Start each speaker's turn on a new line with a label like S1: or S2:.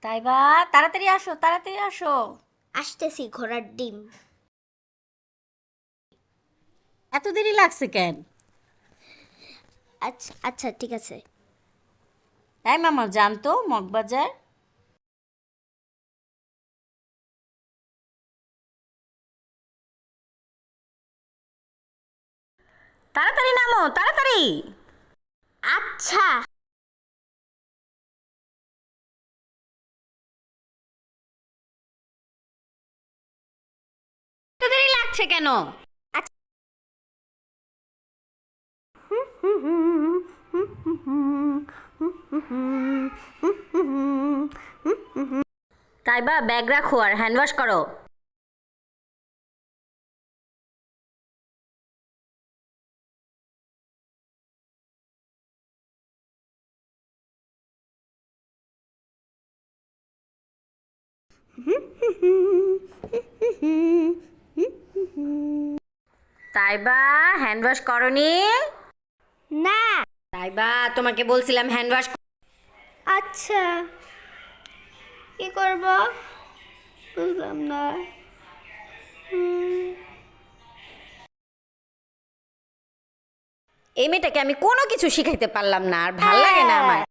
S1: তাই বা, তাড়াতাড়ি আসো, তাড়াতাড়ি আসো।
S2: আসতেছি ঘোড়ার ডিম।
S1: এত দেরি লাগছে কেন?
S2: আচ্ছা আচ্ছা, ঠিক আছে।
S1: তাই মামা, জানতো মগবাজার। তাড়াতাড়ি নামো, তাড়াতাড়ি।
S2: আচ্ছা।
S1: এত দেরি লাগছে কেন? তাই বা, ব্যাগ রাখো আর হ্যান্ড ওয়াশ করো। তাই বা, হ্যান্ড ওয়াশ করনি?
S2: না।
S1: তাই বা, তোমাকে বলছিলাম হ্যান্ড ওয়াশ।
S2: আচ্ছা, কি করব বুঝলাম না।
S1: এই মেয়েটাকে আমি কোনো কিছু শিখাইতে পারলাম না, আর ভাল লাগে না আমার।